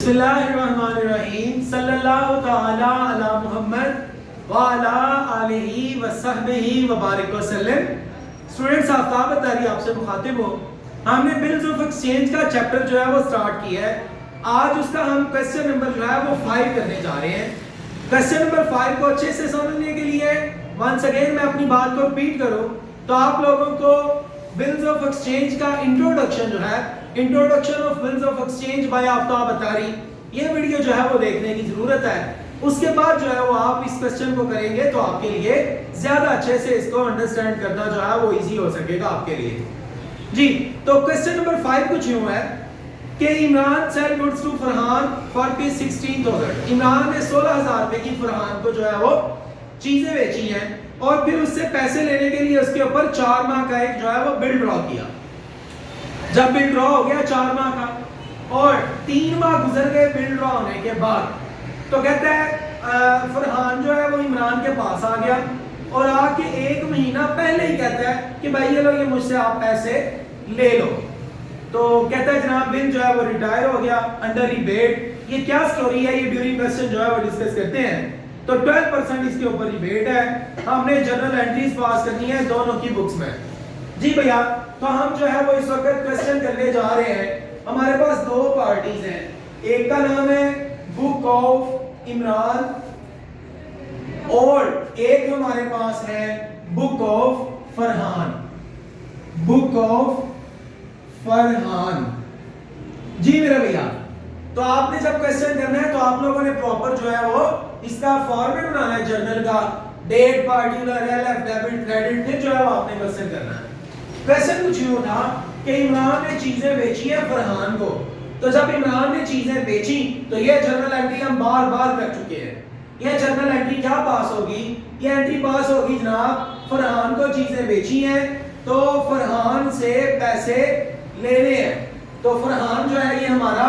بسم اللہ الرحمن الرحیم صلی اللہ تعالی علی محمد وعلی آلہ وصحبہ وبارک وسلم۔ اسٹوڈنٹس، آفتاب اتاری آپ سے مخاطب ہو۔ ہم نے بلز آف ایکسچینج کا چیپٹر جو ہے وہ سٹارٹ کیا ہے۔ آج اس کا ہم کویسچن نمبر جو ہے وہ 5 کرنے جا رہے ہیں۔ کویسچن نمبر 5 کو اچھے سے سمجھنے کے لیے ونس اگین میں اپنی بات کو ریپیٹ کروں تو آپ لوگوں کو بلز آف ایکسچینج کا انٹروڈکشن جو ہے، introduction of bills of exchange by Aftab Atari, یہ ویڈیو جو ہے وہ دیکھنے کی ضرورت ہے۔ اس کے بعد جو ہے وہ آپ اس کویسچن کو کریں گے تو آپ کے لیے زیادہ اچھے سے اس کو انڈرسٹینڈ کرنا جو ہے وہ ایزی ہو سکے گا آپ کے لیے۔ جی تو کویسچن نمبر 5 کچھ یوں ہے کہ Imran sell goods to Farhan for rupees 16,000۔ Imran نے 16,000 روپے کی فرحان کو جو ہے وہ چیزیں بیچی ہیں اور پھر اس سے پیسے لینے کے لیے اس کے اوپر 4 ماہ کا ایک جو ہے وہ بل ڈرا کیا۔ جب بل ڈرا ہو گیا 4 ماہ کا اور 3 ماہ گزر گئے بل ڈرا ہونے کے بعد، تو کہتا ہے فرحان جو ہے وہ عمران کے پاس آ گیا اور آ کے 1 مہینہ پہلے ہی کہتا ہے کہ بھائی یہ لو، یہ مجھ سے آپ پیسے لے لو۔ تو کہتا ہے جناب بل جو ہے وہ ریٹائر ہو گیا انڈر ریبیٹ۔ یہ کیا سٹوری ہے، یہ ڈیورنگ کویسچن جو ہے وہ ڈسکس کرتے ہیں۔ تو 12% اس کے اوپر ریبیٹ ہے۔ ہم نے جنرل انٹریز پاس کرنی ہے دونوں کی بکس میں۔ جی بھیا، تو ہم جو ہے وہ اس وقت کویسچن کرنے جا رہے ہیں۔ ہمارے پاس 2 پارٹیز ہیں، ایک کا نام ہے بک آف عمران اور ایک ہمارے پاس ہے book of Farhan. Book of Farhan. جی میرے بھیا، تو آپ نے جب کویسچن کرنا ہے تو آپ لوگوں نے پراپر جو ہے وہ اس کا فارمیٹ بنانا ہے جرنل کا، date, particular, L F, debit, credit, پھر جو ہے وہ آپ نے کویسچن کرنا ہے۔ کویسچن کچھ یوں تھا کہ عمران نے چیزیں بیچی ہیں فرحان کو۔ تو جب عمران نے چیزیں بیچی تو یہ جرنل انٹری ہم بار بار کر چکے ہیں۔ یہ جرنل انٹری کیا پاس ہوگی؟ یہ انٹری پاس ہوگی جناب فرحان کو چیزیں بیچی ہیں تو فرحان سے پیسے لینے ہیں۔ تو فرحان جو ہے یہ ہمارا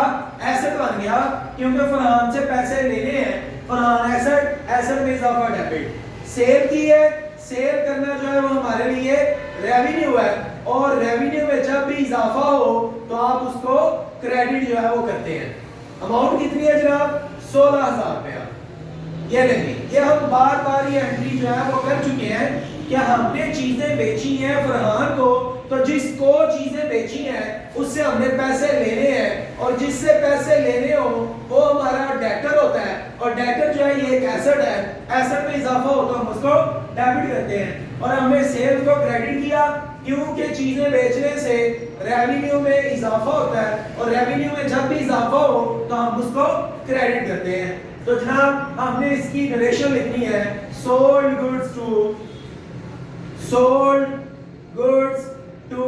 ایسٹ بن گیا کیونکہ فرحان سے پیسے لینے ہیں۔ فرحان ایسٹ، ایسٹ میں اضافہ ڈیبٹ۔ سیل کی ہے، سیل کرنا جو ہے وہ ہمارے لیے ریونیو ہے اور ریونیو میں جب بھی اضافہ ہو تو آپ اس کو کریڈٹ جو ہے وہ کرتے ہیں۔ اماؤنٹ کتنی ہے جناب؟ 16,000 روپیہ۔ یہ نہیں، یہ ہم بار بار یہ انٹری جو ہے وہ کر چکے ہیں کہ ہم نے چیزیں بیچی ہیں فرحان کو، تو جس کو چیزیں بیچی ہیں اس سے ہم نے پیسے لینے ہیں اور جس سے پیسے لینے ہو وہ ہمارا ڈیٹر ہوتا ہے اور ڈیٹر جو ہے یہ ایک ایسٹ ہے۔ ایسٹ میں اضافہ ہو تو ہم اس کو ڈیبٹ کرتے ہیں اور ہم نے سیل کو کریڈٹ کیا کیونکہ چیزیں بیچنے سے ریونیو میں اضافہ ہوتا ہے اور ریونیو میں جب بھی اضافہ ہو تو ہم اس کو کریڈٹ کرتے ہیں۔ تو جناب ہم نے اس کی نریشن لکھنی ہے، sold goods to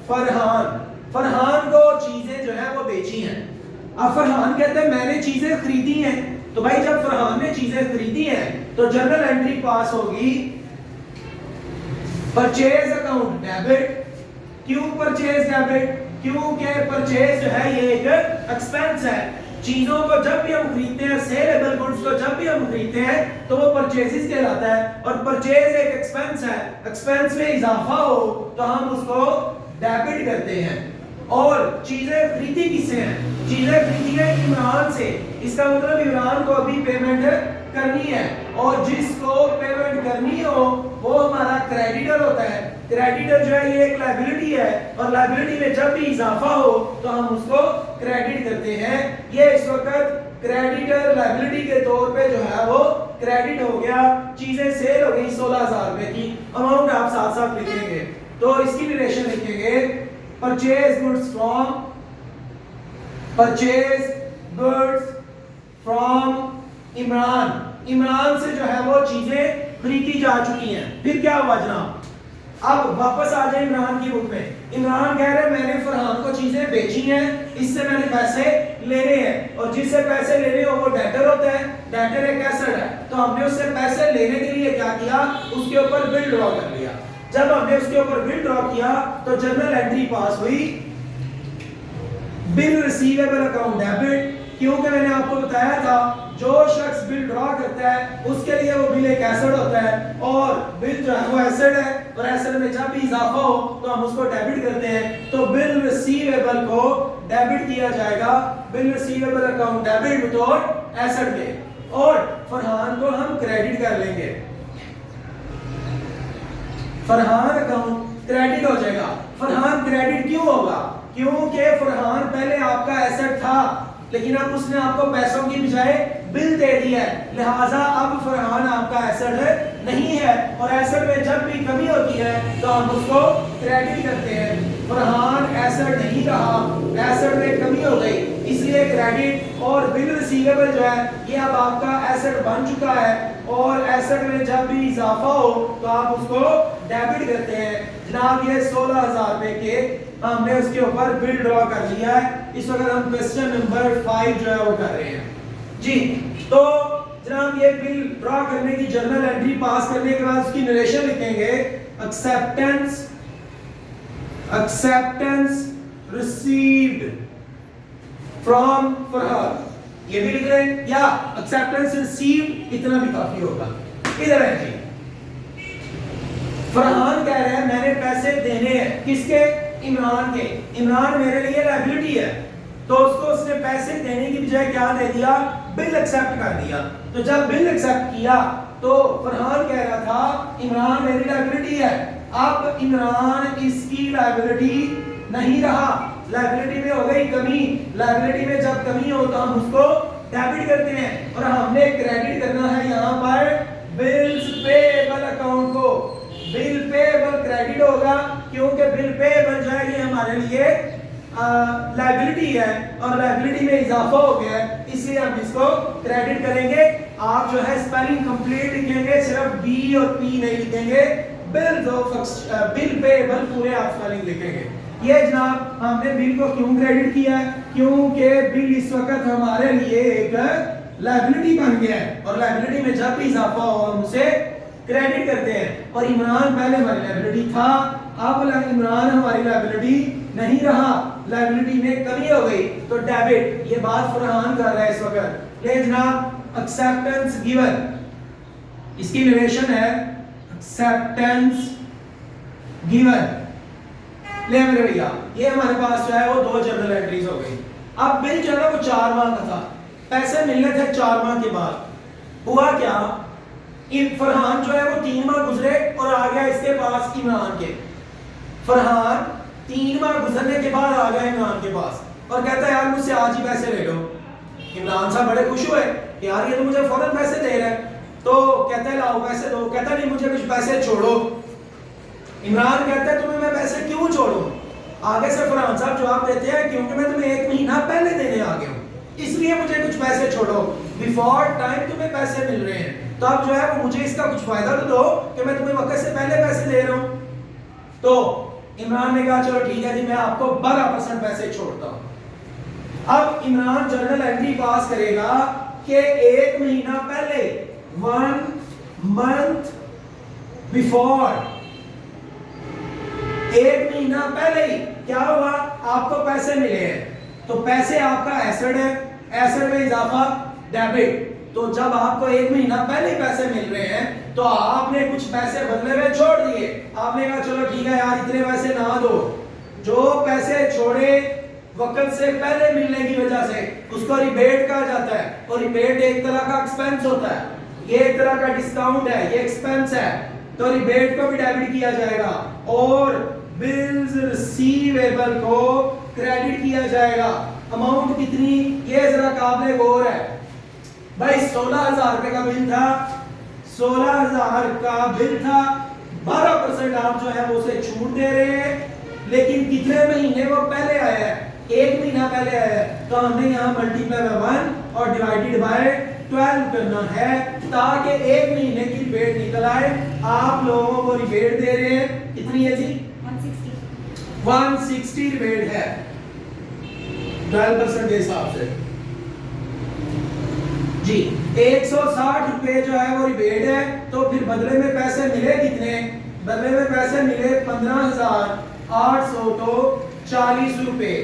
Farhan. Farhan کو چیزیں جو ہے وہ بیچی ہیں۔ اب فرحان کہتے ہیں میں نے چیزیں خریدی ہیں، تو بھائی جب فرحان نے چیزیں خریدی ہیں تو جنرل انٹری پاس ہوگی پرچیز اکاؤنٹ ڈیبٹ۔ کیوں پرچیز ڈیبٹ؟ کیونکہ پرچیز جو ہے یہ ایک ایکسپینس ہے۔ چیزوں کو جب بھی ہم خریدتے ہیں، سیلیبل گڈس کو جب بھی ہم خریدتے ہیں تو وہ پرچیزز کہلاتا ہے اور پرچیز ایک ایکسپینس ہے۔ ایکسپینس میں اضافہ ہو تو ہم اس کو ڈیبٹ کرتے ہیں۔ اور چیزیں خریدی کس سے ہیں؟ چیزیں خریدی ہیں عمران سے۔ اس کا مطلب عمران کو ابھی پیمنٹ کرنی ہے اور جس کو پیمنٹ کرنی ہو وہ ہمارا کریڈیٹر ہوتا ہے۔ کریڈیٹر جو ہے یہ ایک لائبلٹی ہے اور لائبلٹی میں جب بھی اضافہ ہو تو ہم اس کو کریڈٹ کرتے ہیں۔ یہ اس وقت کریڈیٹر لائبلٹی کے طور پہ جو ہے وہ کریڈٹ ہو گیا۔ چیزیں سیل ہو گئی 16,000 روپے کی۔ اماؤنٹ آپ ساتھ ساتھ لکھیں گے تو اس کی بھی ریشن لکھیں گے، purchase goods from Imran. Imran سے جو ہے وہ چیزیں خریدی جا چکی ہیں۔ پھر کیا ہوا جناب؟ اب واپس آ جائیں عمران کی بک میں۔ عمران کہہ رہے میں نے فرحان کو چیزیں بیچی ہیں، اس سے میں نے پیسے لینے ہیں اور جس سے پیسے لینے ہو وہ ڈیٹر ہوتا ہے۔ ڈیٹر ایک ایسٹ ہے تو ہم نے اس سے پیسے لینے کے لیے کیا کیا؟ اس کے اوپر بل ڈرا کر لیا۔ جب ہم نے اس کے اوپر بل ڈرا کیا تو جنرل انٹری پاس ہوئی بل ریسیویبل اکاؤنٹ ڈیبٹ، کیونکہ میں نے آپ کو بتایا تھا جو شخص بل ڈرا کرتا ہے اس کے لیے وہ بل ایک ایسٹ ہوتا ہے اور بل جو ہے وہ ایسٹ ہے اور ایسٹ میں جب بھی اضافہ ہو تو ہم اس کو ڈیبٹ کرتے ہیں۔ تو بل ریسیویبل کو ڈیبٹ کیا جائے گا bill receivable account debit without asset के, और फरहान को हम क्रेडिट कर लेंगे। फरहान अकाउंट क्रेडिट हो जाएगा। फरहान क्रेडिट क्यों होगा? क्योंकि फरहान पहले आपका एसेट था, लेकिन अब उसने आपको पैसों की बजाय बिल दे दिया है, लिहाजा अब फरहान आपका एसेट नहीं है, और एसेट में जब भी कमी होती है तो हम उसको क्रेडिट करते हैं। फरहान एसेट नहीं रहा, एसेट में कमी हो गई, इसलिए क्रेडिट, और बिल रिसीवेबल जो है ये अब आपका एसेट बन चुका है, और एसेट में जब भी इजाफा हो तो आप उसको डेबिट करते हैं। जनाब ये 16,000 रुपए के हमने उसके ऊपर बिल ड्रॉ कर लिया है। इस वक्त हम क्वेश्चन नंबर 5 जो है वो कर रहे हैं जी। तो जनाब ये बिल ड्रॉ करने की जर्नल एंट्री पास करने के बाद उसकी नरेशन लिखेंगे, एक्सेप्टेंस रिसीव्ड फ्रॉम फरहान, ये भी लिख रहे हैं, या एक्सेप्टेंस रिसीव्ड, इतना भी काफी होगा। इधर है जी, फरहान कह रहे हैं मैंने पैसे देने हैं, किसके? इमरान के। इमरान मेरे लिए लायबिलिटी है, तो उसको उसने पैसे देने की बजाय क्या दे दिया? बिल एक्सेप्ट कर दिया। तो जब बिल एक्सेप्ट किया तो फरहान कह रहा था इमरान मेरी लायबिलिटी है, अब इमरान इसकी लायबिलिटी नहीं रहा, लायबिलिटी में हो गई कमी। लायबिलिटी में जब कमी हो तो हम उसको डेबिट करते हैं, और हमने क्रेडिट करना है यहाँ पर बिल्स पेएबल अकाउंट को। बिल पेएबल क्रेडिट होगा, क्योंकि बिल पेएबल जो है ये हमारे लिए लायबिलिटी है, और लायबिलिटी में इजाफा हो गया है, इसलिए हम इसको क्रेडिट करेंगे। आप जो है स्पेलिंग कंप्लीट लिखेंगे, सिर्फ बी और पी नहीं लिखेंगे, बिल पेएबल पूरे आप स्पेलिंग लिखेंगे। ये जनाब हमने बिल को क्यों क्रेडिट किया है? क्योंकि बिल इस वक्त हमारे लिए एक लायबिलिटी बन गया है, और लायबिलिटी में जब भी इजाफा हो हम उसे क्रेडिट करते हैं। और इमरान पहले हमारी लायबिलिटी था, अब इमरान हमारी लायबिलिटी नहीं रहा, लायबिलिटी में कमी हो गई, तो डेबिट। ये बात फरहान कर रहा है इस वक्त। ले जनाब एक्सेप्टेंस गिवन, इसकी नरेशन है एक्सेप्टेंस गिवन। ले मेरे भैया, ये हमारे पास जो है वो 2 जर्नल एंट्रीज हो गई। अब बिल जो है ना वो 4 माह का था, पैसे मिलने थे 4 माह के बाद। हुआ क्या? फरहान जो है वो 3 माह गुजरे और आ गया इसके पास इमरान के। फरहान 3 माह गुजरने के बाद आ गया इमरान के पास और कहता है यार मुझसे आज ही पैसे ले लो। इमरान साहब बड़े खुश हुए, यार ये तो मुझे फौरन पैसे दे रहा है, तो कहता है लाओ पैसे दो। कहता नहीं मुझे कुछ पैसे छोड़ो। इमरान कहता है तुम्हें मैं पैसे क्यों छोड़ूं? आगे से फरहान साहब जवाब देते हैं क्योंकि मैं तुम्हें 1 महीना पहले देने आ गया हूं, इसलिए मुझे कुछ पैसे छोड़ो। बिफोर टाइम तुम्हें पैसे मिल रहे हैं, तो अब जो है वो मुझे इसका कुछ फायदा तो दो कि मैं तुम्हें वक्त से पहले पैसे दे रहा हूं। तो इमरान ने कहा चलो ठीक है जी, मैं आपको 12% पैसे छोड़ता हूं। अब इमरान जर्नल एंट्री पास करेगा कि 1 महीना पहले, 1 month बिफोर, 1 महीना पहले ही क्या हुआ, आपको पैसे मिले हैं। तो पैसे आपका एसेट है, एसेट में इजाफा डेबिट। तो जब आपको 1 महीना पहले पैसे मिल रहे हैं तो आपने कुछ पैसे बदले में छोड़ दिए। आपने कहा चलो ठीक है यार इतने पैसे ना दो। जो पैसे छोड़े वक्त से पहले मिलने की वजह से उसको रिबेट कहा जाता है, और रिबेट एक तरह का एक्सपेंस होता है, ये एक तरह का डिस्काउंट है, ये एक्सपेंस है, तो रिबेट को भी डेबिट किया जाएगा और बिल्स रिसीवेबल को क्रेडिट किया जाएगा। अमाउंट कितनी, ये जरा काबिल गौर है भाई। 16,000 रुपए का बिल था, 16,000 का बिल था, 12% आप जो है वो उसे छूट दे रहे हैं, लेकिन कितने महीने वो पहले आया है, 1 महीना पहले आया है, तो हमने यहाँ मल्टीप्लाई बाय 1 और डिवाइडेड बाय 12 करना है ताकि 1 महीने की रिबेट निकल आए। आप लोगों को रिबेट दे रहे हैं कितनी है जी, 160 रिबेट है 12% के हिसाब से जी। 160 रुपए जो है वो रिबेट है, तो फिर बदले में पैसे मिले कितने, बदले में पैसे मिले 15,840 रुपए।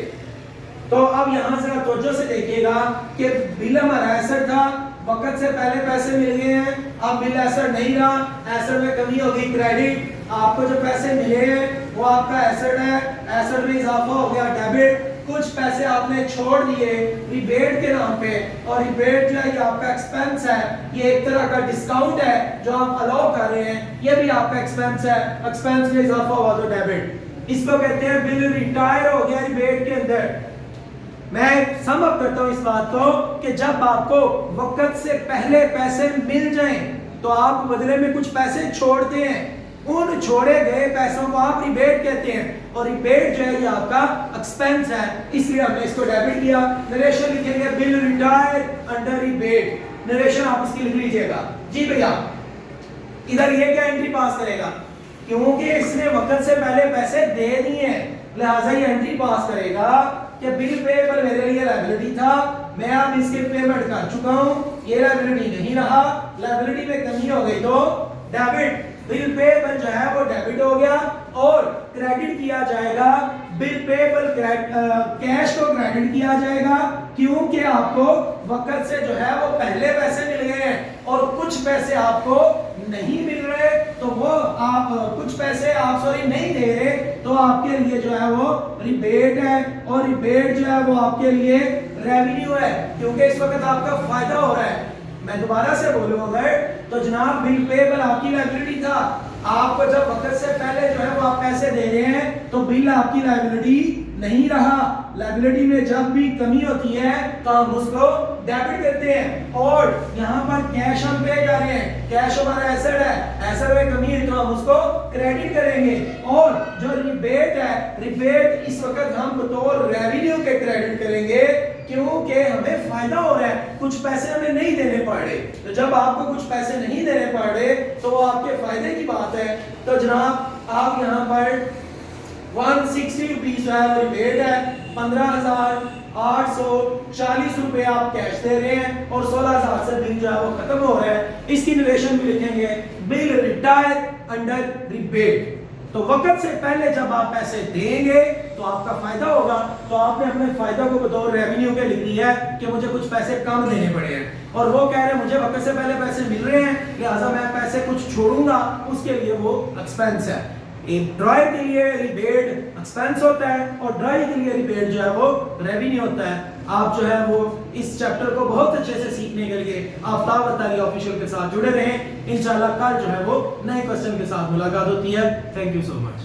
तो अब यहां से आप तवज्जो से देखिएगा कि बिल हमारा एसेट था, वक्त से पहले पैसे मिल गए हैं, अब बिल एसेट नहीं रहा, एसेट में कमी होगी क्रेडिट। आपको जो पैसे मिले हैं वो आपका एसेट है, एसेट में इजाफा हो गया डेबिट, कुछ पैसे आपने छोड़ दिए रिबेट के नाम पे, और रिबेट जो है ये आपका एक्सपेंस है, ये एक तरह का डिस्काउंट है जो आप अलाउ कर रहे हैं, ये भी आपका एक्सपेंस है, एक्सपेंस में इजाफा हुआ तो डेबिट। इसको कहते हैं बिल रिटायर हो गया रिबेट के अंदर। मैं सम अप करता हूं इस बात को कि जब आपको वक्त से पहले पैसे मिल जाएं तो आप बदले में कुछ पैसे छोड़ते हैं, उन छोड़े गए पैसों को आप रिबेट कहते हैं, और रिबेट जो है ये आपका एक्सपेंस है, इसलिए हमने इसको डेबिट किया। नरेशन लिखेंगे bill retire under rebate, narration आप इसकी लिख लीजिएगा। जी भैया इधर ये क्या एंट्री पास करेगा, क्योंकि इसने वक्त से पहले पैसे दे दिए हैं, लिहाजा ये एंट्री पास करेगा कि बिल पेएबल मेरे लिए लायबिलिटी था, मैं अब इसके पेमेंट कर चुका हूं, ये लायबिलिटी नहीं रहा, लायबिलिटी में कमी हो गई तो डेबिट, बिल पेएबल जो है वो डेबिट हो गया, और क्रेडिट किया जाएगा बिल पेएबल, कैश को क्रेडिट किया जाएगा, क्योंकि आपको वक्त से जो है वो पहले पैसे मिल गए हैं और कुछ पैसे आपको नहीं मिल रहे, तो वो आप कुछ पैसे आप नहीं दे रहे, तो आपके लिए जो है वो रिबेट है, और रिबेट जो है वो आपके लिए रेवेन्यू है, क्योंकि इस वक्त आपका फायदा हो रहा है। मैं दोबारा से बोलूंगा तो जनाब बिल पेएबल आपकी लायबिलिटी था, आपको जब वक्त से पहले जो है वो आप पैसे दे रहे हैं तो बिल आपकी लायबिलिटी नहीं रहा, लायबिलिटी में जब भी कमी होती है तो हम उसको डेबिट करते हैं, और यहाँ पर कैश हम पे जा रहे हैं, कैश हमारा एसेट है, एसेट में कमी है तो हम उसको क्रेडिट करेंगे, और जो रिबेट है, रिबेट इस वक्त हम बतौर रेवेन्यू के क्रेडिट करेंगे, क्योंकि हमें फायदा हो रहा है, कुछ पैसे हमें नहीं देने पड़ रहे, तो जब आपको कुछ पैसे नहीं देने पड़ रहे तो वो आपके फायदे की बात है। तो जनाब आप यहाँ पर 160 रुपीज है रिबेट है, 15,840 रुपए आप कैश दे रहे हैं, और 16,000 से बिल जो है वो खत्म हो रहा है। इसकी रिलेशन भी लिखेंगे बिल रिटायर अंडर रिबेट। तो वक्त से पहले जब आप पैसे देंगे तो आपका फायदा होगा, तो आपने अपने फायदा को बतौर रेवेन्यू के लिख दिया है कि मुझे कुछ पैसे कम देने पड़े हैं, और वो कह रहे हैं मुझे वक्त से पहले पैसे मिल रहे हैं, लिहाजा मैं पैसे कुछ छोड़ूंगा, उसके लिए वो एक्सपेंस है। एक ड्राई के लिए रिबेट एक्सपेंस होता है, और ड्राई के लिए रिबेट जो है वो रेवेन्यू होता है। आप जो है वो इस चैप्टर को बहुत अच्छे से सीखने के लिए आफ्ताब अत्तारी ऑफिशियल के साथ जुड़े रहें। इंशाल्लाह कल जो है वो नए क्वेश्चन के साथ मुलाकात होती है। Thank you so much.